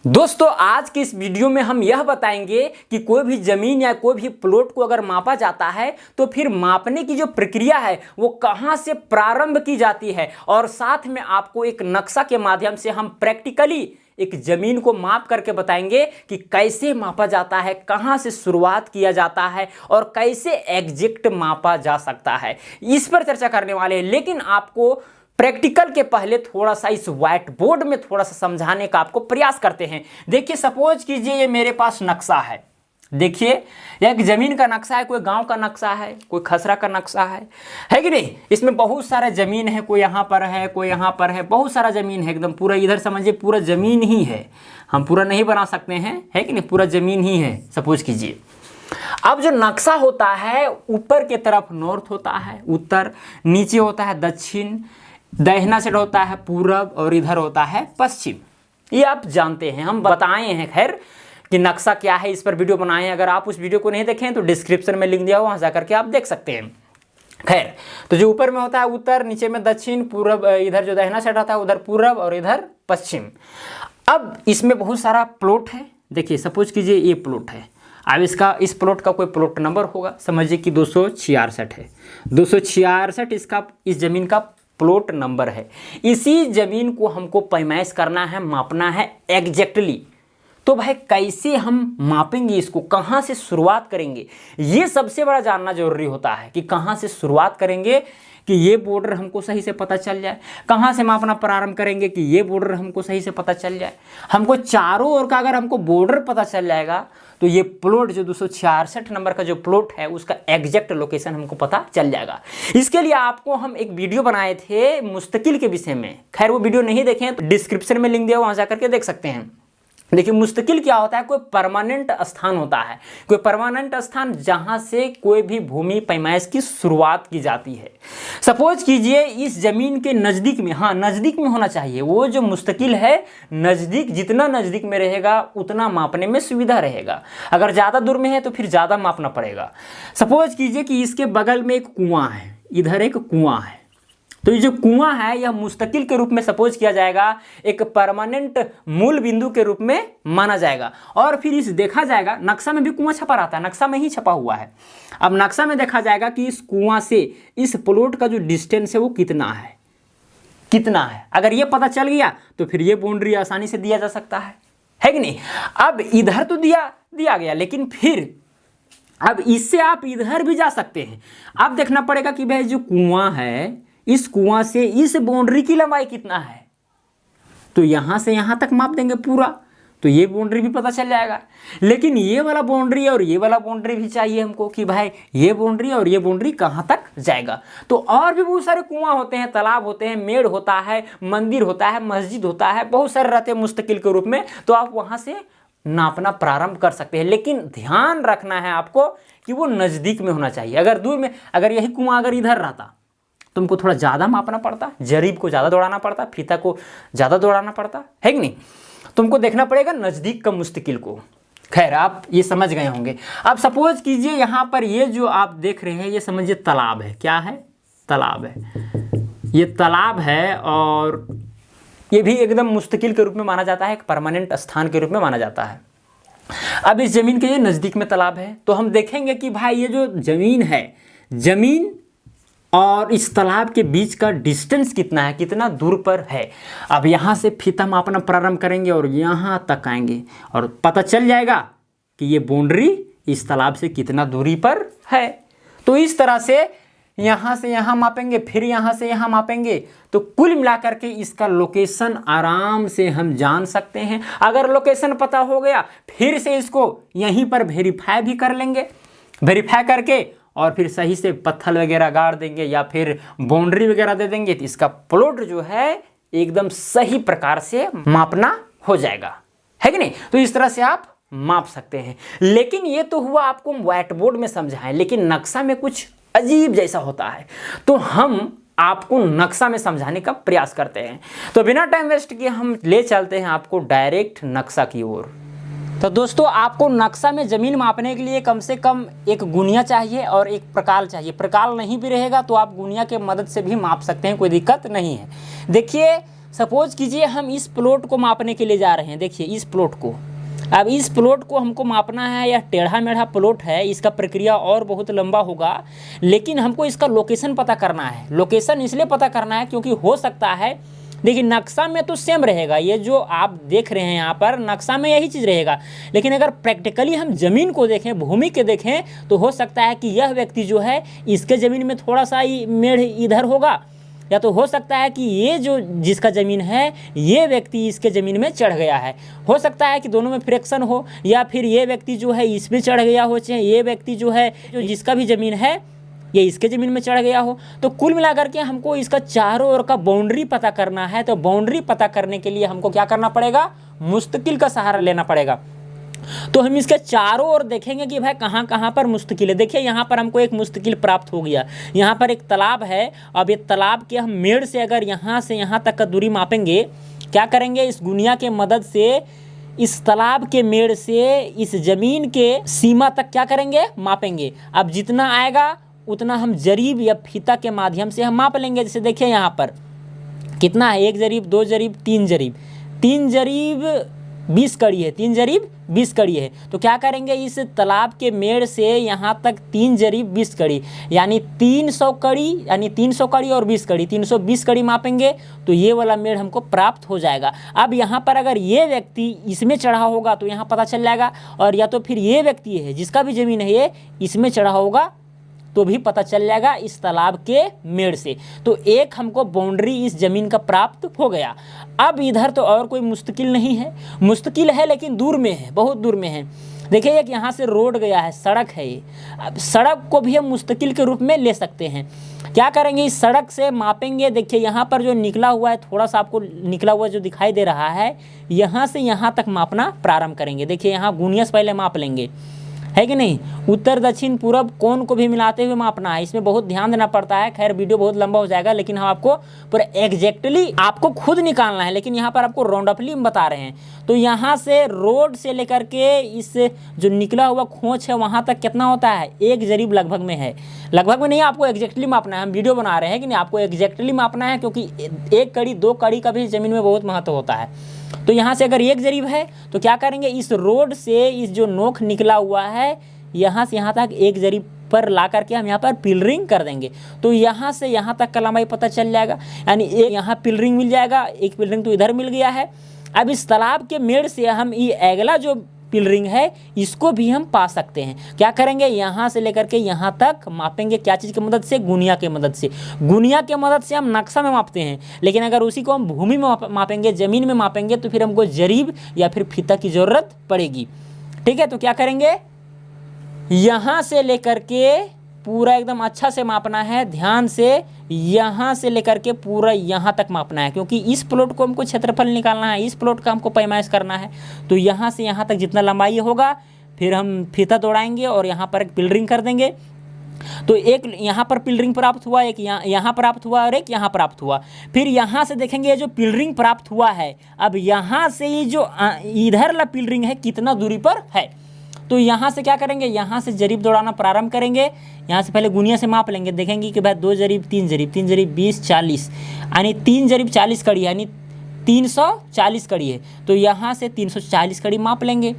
दोस्तों आज की इस वीडियो में हम यह बताएंगे कि कोई भी जमीन या कोई भी प्लॉट को अगर मापा जाता है तो फिर मापने की जो प्रक्रिया है वो कहां से प्रारंभ की जाती है, और साथ में आपको एक नक्शा के माध्यम से हम प्रैक्टिकली एक जमीन को माप करके बताएंगे कि कैसे मापा जाता है, कहां से शुरुआत किया जाता है और कैसे एग्जैक्ट मापा जा सकता है। इस पर चर्चा करने वाले हैं, लेकिन आपको प्रैक्टिकल के पहले थोड़ा सा इस व्हाइट बोर्ड में थोड़ा सा समझाने का आपको प्रयास करते हैं। देखिए, सपोज कीजिए ये मेरे पास नक्शा है। देखिए, यह एक जमीन का नक्शा है, कोई गांव का नक्शा है, कोई खसरा का नक्शा है कि नहीं। इसमें बहुत सारा जमीन है, कोई यहाँ पर है, कोई यहाँ पर है, बहुत सारा जमीन है, एकदम पूरा इधर समझिए पूरा जमीन ही है। हम पूरा नहीं बना सकते हैं, है कि नहीं, पूरा जमीन ही है सपोज कीजिए। अब जो नक्शा होता है ऊपर के तरफ नॉर्थ होता है, उत्तर, नीचे होता है दक्षिण, दहिना साइड होता है पूरब और इधर होता है पश्चिम। ये आप जानते हैं, हम बताए हैं खैर कि नक्शा क्या है, इस पर वीडियो बनाए हैं। अगर आप उस वीडियो को नहीं देखें तो डिस्क्रिप्शन में लिंक दिया हुआ, वहाँ जाकर के आप देख सकते हैं। खैर, तो जो ऊपर में होता है उत्तर, नीचे में दक्षिण, पूरब, इधर जो दहिना साइड होता है उधर पूरब और इधर पश्चिम। अब इसमें बहुत सारा प्लॉट है। देखिए, सपोज कीजिए ये प्लॉट है। अब इस प्लॉट का कोई प्लॉट नंबर होगा, समझिए कि 266 है। 266 इस जमीन का प्लॉट नंबर है। इसी जमीन को हमको पैमाइश करना है, मापना है एग्जैक्टली। तो भाई कैसे हम मापेंगे, इसको कहाँ से शुरुआत करेंगे, ये सबसे बड़ा जानना जरूरी होता है कि कहाँ से शुरुआत करेंगे कि ये बॉर्डर हमको सही से पता चल जाए, कहाँ से मापना प्रारंभ करेंगे कि ये बॉर्डर हमको सही से पता चल जाए। हमको चारों ओर का अगर हमको बॉर्डर पता चल जाएगा तो ये प्लॉट जो 266 नंबर का जो प्लॉट है उसका एग्जैक्ट लोकेशन हमको पता चल जाएगा। इसके लिए आपको हम एक वीडियो बनाए थे मुस्तकिल के विषय में। खैर, वो वीडियो नहीं देखें तो डिस्क्रिप्शन में लिंक दिया, वहाँ जाकर के देख सकते हैं। देखिए, मुस्तकिल क्या होता है, कोई परमानेंट स्थान होता है, कोई परमानेंट स्थान जहां से कोई भी भूमि पैमाइश की शुरुआत की जाती है। सपोज कीजिए इस जमीन के नज़दीक में, हाँ नज़दीक में होना चाहिए, वो जो मुस्तकिल है नज़दीक, जितना नज़दीक में रहेगा उतना मापने में सुविधा रहेगा। अगर ज़्यादा दूर में है तो फिर ज़्यादा मापना पड़ेगा। सपोज कीजिए कि इसके बगल में एक कुआँ है, इधर एक कुआँ है, तो ये जो कुआं है यह मुस्तकिल के रूप में सपोज किया जाएगा, एक परमानेंट मूल बिंदु के रूप में माना जाएगा। और फिर इस देखा जाएगा, नक्शा में भी कुआं छपा रहता है, नक्शा में ही छपा हुआ है। अब नक्शा में देखा जाएगा कि इस कुआं से इस प्लॉट का जो डिस्टेंस है वो कितना है, कितना है। अगर ये पता चल गया तो फिर ये बाउंड्री आसानी से दिया जा सकता है कि नहीं। अब इधर तो दिया गया, लेकिन फिर अब इससे आप इधर भी जा सकते हैं। अब देखना पड़ेगा कि भाई जो कुआं है, इस कुआं से इस बाउंड्री की लंबाई कितना है, तो यहां से यहां तक माप देंगे पूरा, तो ये बाउंड्री भी पता चल जाएगा। लेकिन ये वाला बाउंड्री और ये वाला बाउंड्री भी चाहिए हमको कि भाई ये बाउंड्री और ये बाउंड्री कहां तक जाएगा। तो और भी बहुत सारे कुआं होते हैं, तालाब होते हैं, मेड़ होता है, मंदिर होता है, मस्जिद होता है, बहुत सारे रहते हैं मुस्तकिल के रूप में। तो आप वहां से नापना प्रारंभ कर सकते हैं, लेकिन ध्यान रखना है आपको कि वो नज़दीक में होना चाहिए। अगर दूर में, अगर यही कुआं अगर इधर रहता तुमको थोड़ा ज़्यादा मापना पड़ता, जरीब को ज़्यादा दौड़ाना पड़ता, फीता को ज़्यादा दौड़ाना पड़ता, है कि नहीं। तुमको देखना पड़ेगा नज़दीक का मुस्तकिल को। खैर, आप ये समझ गए होंगे। अब सपोज कीजिए यहाँ पर ये जो आप देख रहे हैं ये समझिए तालाब है। क्या है? तालाब है। ये तालाब है और ये भी एकदम मुस्तकिल के रूप में माना जाता है, एक परमानेंट स्थान के रूप में माना जाता है। अब इस जमीन के ये नज़दीक में तालाब है, तो हम देखेंगे कि भाई ये जो जमीन है, जमीन और इस तालाब के बीच का डिस्टेंस कितना है, कितना दूर पर है। अब यहाँ से फीता मापना प्रारंभ करेंगे और यहाँ तक आएंगे और पता चल जाएगा कि ये बाउंड्री इस तालाब से कितना दूरी पर है। तो इस तरह से यहाँ से यहाँ मापेंगे, फिर यहाँ से यहाँ मापेंगे, तो कुल मिलाकर के इसका लोकेशन आराम से हम जान सकते हैं। अगर लोकेशन पता हो गया फिर से इसको यहीं पर वेरीफाई भी कर लेंगे। वेरीफाई करके और फिर सही से पत्थर वगैरह गाड़ देंगे या फिर बाउंड्री वगैरह दे देंगे, तो इसका प्लॉट जो है एकदम सही प्रकार से मापना हो जाएगा, है कि नहीं। तो इस तरह से आप माप सकते हैं। लेकिन ये तो हुआ आपको व्हाइट बोर्ड में समझाएं, लेकिन नक्शा में कुछ अजीब जैसा होता है, तो हम आपको नक्शा में समझाने का प्रयास करते हैं। तो बिना टाइम वेस्ट किए हम ले चलते हैं आपको डायरेक्ट नक्शा की ओर। तो दोस्तों, आपको नक्शा में ज़मीन मापने के लिए कम से कम एक गुनिया चाहिए और एक प्रकाल चाहिए। प्रकाल नहीं भी रहेगा तो आप गुनिया के मदद से भी माप सकते हैं, कोई दिक्कत नहीं है। देखिए, सपोज कीजिए हम इस प्लॉट को मापने के लिए जा रहे हैं, देखिए इस प्लॉट को, अब इस प्लॉट को हमको मापना है, यह टेढ़ा मेढ़ा प्लॉट है, इसका प्रक्रिया और बहुत लंबा होगा, लेकिन हमको इसका लोकेशन पता करना है। लोकेशन इसलिए पता करना है क्योंकि हो सकता है, देखिए नक्शा में तो सेम रहेगा, ये जो आप देख रहे हैं यहाँ पर नक्शा में यही चीज़ रहेगा, लेकिन अगर प्रैक्टिकली हम ज़मीन को देखें, भूमि के देखें, तो हो सकता है कि यह व्यक्ति जो है इसके ज़मीन में थोड़ा सा ही मेढ़ इधर होगा, या तो हो सकता है कि ये जो जिसका ज़मीन है ये व्यक्ति इसके ज़मीन में चढ़ गया है, हो सकता है कि दोनों में फ्रैक्शन हो, या फिर ये व्यक्ति जो है इसमें चढ़ गया हो, चाहे ये व्यक्ति जो है जो जिसका भी ज़मीन है ये इसके ज़मीन में चढ़ गया हो। तो कुल मिलाकर के हमको इसका चारों ओर का बाउंड्री पता करना है। तो बाउंड्री पता करने के लिए हमको क्या करना पड़ेगा, मुस्तकिल का सहारा लेना पड़ेगा। तो हम इसके चारों ओर देखेंगे कि भाई कहाँ कहाँ पर मुस्तकिल है। देखिए यहाँ पर हमको एक मुस्तकिल प्राप्त हो गया, यहाँ पर एक तालाब है। अब ये तालाब के हम मेढ़ से अगर यहाँ से यहाँ तक का दूरी मापेंगे, क्या करेंगे, इस गुनिया के मदद से इस तालाब के मेढ़ से इस ज़मीन के सीमा तक क्या करेंगे, मापेंगे। अब जितना आएगा उतना हम जरीब या फीता के माध्यम से हम माप लेंगे। जैसे देखिए यहाँ पर कितना है, 1 जरीब, 2 जरीब, 3 जरीब, 3 जरीब 20 कड़ी है, 3 जरीब 20 कड़ी है। तो क्या करेंगे, इस तालाब के मेढ़ से यहाँ तक 3 जरीब 20 कड़ी यानी 300 कड़ी, यानी 300 कड़ी और 20 कड़ी, 320 कड़ी मापेंगे तो ये वाला मेढ़ हमको प्राप्त हो जाएगा। अब यहाँ पर अगर ये व्यक्ति इसमें चढ़ा होगा तो यहाँ पता चल जाएगा, और या तो फिर ये व्यक्ति है जिसका भी ज़मीन है ये इसमें चढ़ा होगा तो भी पता चल जाएगा इस तालाब के मेढ़ से। तो एक हमको बाउंड्री इस ज़मीन का प्राप्त हो गया। अब इधर तो और कोई मुस्तकिल नहीं है, मुस्तकिल है लेकिन दूर में है, बहुत दूर में है। देखिए एक यहाँ से रोड गया है, सड़क है ये। अब सड़क को भी हम मुस्तकिल के रूप में ले सकते हैं। क्या करेंगे, इस सड़क से मापेंगे। देखिए यहाँ पर जो निकला हुआ है, थोड़ा सा आपको निकला हुआ जो दिखाई दे रहा है, यहाँ से यहाँ तक मापना प्रारंभ करेंगे। देखिए यहाँ गुनिया से पहले माप लेंगे, है कि नहीं। उत्तर दक्षिण पूरब कोण को भी मिलाते हुए मापना है, इसमें बहुत ध्यान देना पड़ता है। खैर वीडियो बहुत लंबा हो जाएगा, लेकिन हम आपको पूरा एग्जैक्टली आपको खुद निकालना है, लेकिन यहाँ पर आपको राउंडअपली हम बता रहे हैं। तो यहाँ से रोड से लेकर के इस जो निकला हुआ खोंच है वहाँ तक कितना होता है, 1 जरीब लगभग में है। लगभग में नहीं, आपको एग्जैक्टली मापना है। हम वीडियो बना रहे हैं कि नहीं, आपको एग्जैक्टली मापना है, क्योंकि 1 कड़ी 2 कड़ी का भी ज़मीन में बहुत महत्व होता है। तो यहाँ से अगर 1 जरीब है तो क्या करेंगे, इस रोड से इस जो नोक निकला हुआ है यहाँ से यहाँ तक 1 जरीब पर ला करके हम यहाँ पर पिलरिंग कर देंगे। तो यहाँ से यहाँ तक का लंबाई पता चल जाएगा, यानी एक यहाँ पिलरिंग मिल जाएगा, एक पिलरिंग तो इधर मिल गया है। अब इस तालाब के मेढ़ से हम ये अगला जो पिलरिंग है इसको भी हम पा सकते हैं। क्या करेंगे, यहाँ से लेकर के यहाँ तक मापेंगे। क्या चीज़ की मदद से, गुनिया के मदद से। गुनिया के मदद से हम नक्शा में मापते हैं, लेकिन अगर उसी को हम भूमि में मापेंगे, ज़मीन में मापेंगे, तो फिर हमको जरीब या फिर फीता की ज़रूरत पड़ेगी। ठीक है, तो क्या करेंगे, यहाँ से लेकर के पूरा एकदम अच्छा से मापना है, ध्यान से यहाँ से लेकर के पूरा यहाँ तक मापना है, क्योंकि इस प्लॉट को हमको क्षेत्रफल निकालना है, इस प्लॉट का हमको पैमाइश करना है। तो यहाँ से यहाँ तक जितना लंबाई होगा फिर हम फीता दौड़ाएंगे और यहाँ पर एक पिलरिंग कर देंगे। तो एक यहाँ पर पिलरिंग प्राप्त हुआ, एक यहाँ प्राप्त हुआ और एक यहाँ प्राप्त हुआ। फिर यहाँ से देखेंगे ये जो पिलरिंग प्राप्त हुआ है, अब यहाँ से ये जो इधर वाला पिलरिंग है कितना दूरी पर है। तो यहाँ से क्या करेंगे, यहाँ से जरीब दौड़ाना प्रारंभ करेंगे। यहाँ से पहले गुनिया से माप लेंगे, देखेंगे कि भाई 2 जरीब 3 जरीब, 3 जरीब 20 40, यानी 3 जरीब 40 कड़ी, यानी 340 कड़ी है। तो यहाँ से 340 कड़ी माप लेंगे।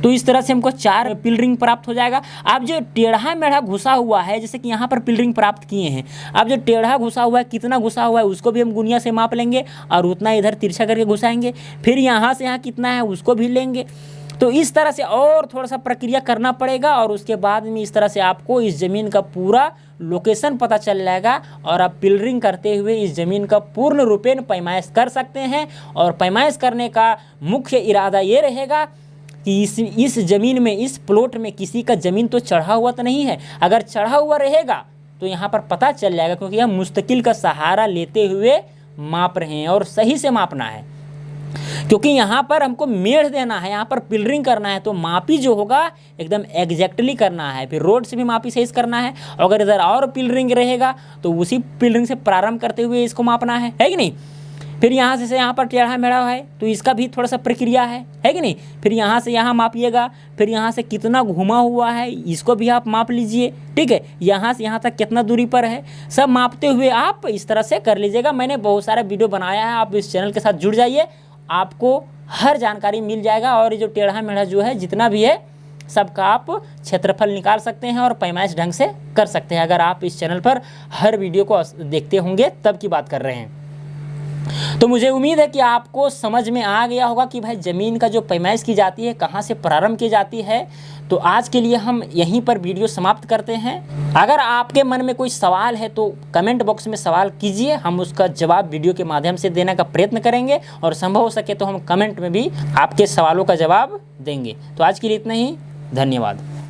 तो इस तरह से हमको 4 पिलरिंग प्राप्त हो जाएगा। अब जो टेढ़ा मेढ़ा घुसा हुआ है, जैसे कि यहाँ पर पिलरिंग प्राप्त किए हैं, अब जो टेढ़ा घुसा हुआ है, कितना घुसा हुआ है उसको भी हम गुनिया से माप लेंगे और उतना इधर तिरछा करके घुसाएंगे। फिर यहाँ से यहाँ कितना है उसको भी लेंगे। तो इस तरह से और थोड़ा सा प्रक्रिया करना पड़ेगा, और उसके बाद में इस तरह से आपको इस ज़मीन का पूरा लोकेशन पता चल जाएगा और आप पिलरिंग करते हुए इस ज़मीन का पूर्ण रूपेण पैमाइश कर सकते हैं। और पैमाइश करने का मुख्य इरादा ये रहेगा कि इस ज़मीन में, इस प्लॉट में किसी का ज़मीन तो चढ़ा हुआ तो नहीं है। अगर चढ़ा हुआ रहेगा तो यहाँ पर पता चल जाएगा, क्योंकि हम मुस्तकिल का सहारा लेते हुए माप रहे हैं और सही से मापना है, क्योंकि यहाँ पर हमको मेढ़ देना है, यहाँ पर पिलरिंग करना है। तो मापी जो होगा एकदम एग्जैक्टली करना है। फिर रोड से भी मापी सही करना है। अगर इधर और पिलरिंग रहेगा तो उसी पिलरिंग से प्रारंभ करते हुए इसको मापना है कि नहीं। फिर यहाँ से यहाँ पर टेढ़ा मेढ़ा है तो इसका भी थोड़ा सा प्रक्रिया है कि नहीं। फिर यहाँ से यहाँ मापिएगा, फिर यहाँ से कितना घुमा हुआ है इसको भी आप माप लीजिए, ठीक है। यहाँ से यहाँ तक कितना दूरी पर है, सब मापते हुए आप इस तरह से कर लीजिएगा। मैंने बहुत सारा वीडियो बनाया है, आप इस चैनल के साथ जुड़ जाइए, आपको हर जानकारी मिल जाएगा। और ये जो टेढ़ा मेढ़ा जो है जितना भी है सबका आप क्षेत्रफल निकाल सकते हैं और पैमाइश ढंग से कर सकते हैं, अगर आप इस चैनल पर हर वीडियो को देखते होंगे तब की बात कर रहे हैं। तो मुझे उम्मीद है कि आपको समझ में आ गया होगा कि भाई ज़मीन का जो पैमाइश की जाती है कहाँ से प्रारंभ की जाती है। तो आज के लिए हम यहीं पर वीडियो समाप्त करते हैं। अगर आपके मन में कोई सवाल है तो कमेंट बॉक्स में सवाल कीजिए, हम उसका जवाब वीडियो के माध्यम से देने का प्रयत्न करेंगे और संभव हो सके तो हम कमेंट में भी आपके सवालों का जवाब देंगे। तो आज के लिए इतना ही, धन्यवाद।